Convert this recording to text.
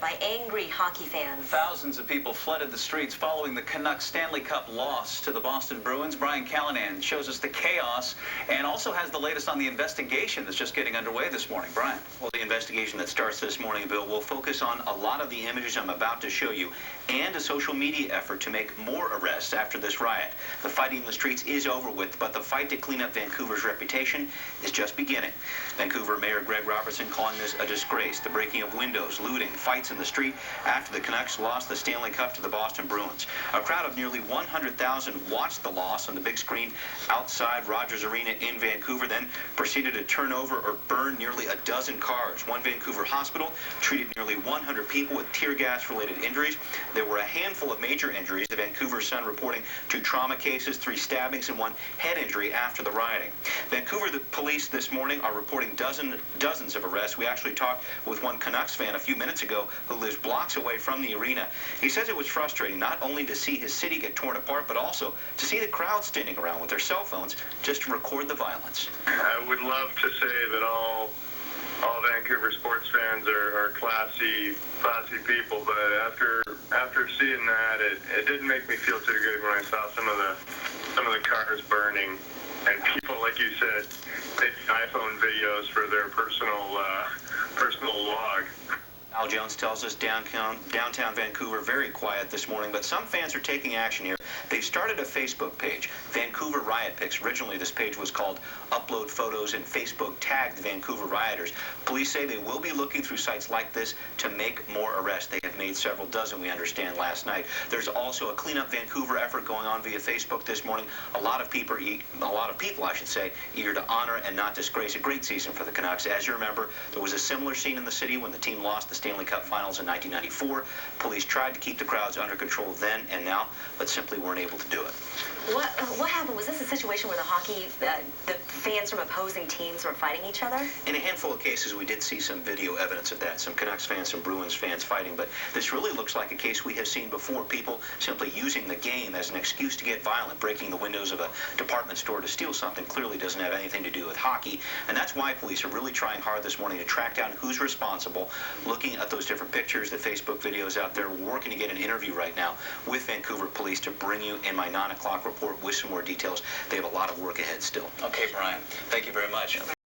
riot by angry hockey fans. Thousands of people flooded the streets following the Canucks Stanley Cup loss to the Boston Bruins. Brian Callanan shows us the chaos and also has the latest on the investigation that's just getting underway this morning. Brian. Well, the investigation that starts this morning, Bill, will focus on a lot of the images I'm about to show you and a social media effort to make more arrests after this riot. The fighting in the streets is over with, but the fight to clean up Vancouver's reputation is just beginning. Vancouver Mayor Greg Robertson calling this a disgrace. The breaking of windows, looting, fights in the street after the Canucks lost the Stanley Cup to the Boston Bruins. A crowd of nearly 100,000 watched the loss on the big screen outside Rogers Arena in Vancouver, then proceeded to turn over or burn nearly a dozen cars. One Vancouver hospital treated nearly 100 people with tear gas-related injuries. There were a handful of major injuries. The Vancouver Sun reporting 2 trauma cases, 3 stabbings, and 1 head injury after the rioting. Vancouver, the police this morning are reporting dozens of arrests. We actually talked with one Canucks fan a few minutes ago who lives blocks away from the arena. He says it was frustrating not only to see his city get torn apart, but also to see the crowd standing around with their cell phones just to record the violence. I would love to say that all Vancouver sports fans are classy people, but after seeing that, it didn't make me feel too good when I saw some of the cars burning and people, like you said, taking iPhone videos for their personal log. Al Jones tells us downtown Vancouver very quiet this morning, but some fans are taking action here. They've started a Facebook page, Vancouver Riot Pics. Originally, this page was called Upload Photos, and Facebook tagged the Vancouver rioters. Police say they will be looking through sites like this to make more arrests. They have made several dozen, we understand, last night. There's also a Clean Up Vancouver effort going on via Facebook this morning. A lot of people, I should say, eager to honor and not disgrace a great season for the Canucks. As you remember, there was a similar scene in the city when the team lost the Stanley Cup Finals in 1994. Police tried to keep the crowds under control then and now, but simply weren't able to do it. What happened? Was this a situation where the fans from opposing teams were fighting each other? In a handful of cases, we did see some video evidence of that. Some Canucks fans, some Bruins fans fighting, but this really looks like a case we have seen before. People simply using the game as an excuse to get violent, breaking the windows of a department store to steal something clearly doesn't have anything to do with hockey, and that's why police are really trying hard this morning to track down who's responsible, looking at those different pictures, the Facebook videos out there. We're working to get an interview right now with Vancouver police to bring you in my 9 o'clock report with some more details. They have a lot of work ahead still. Okay, Brian. Thank you very much.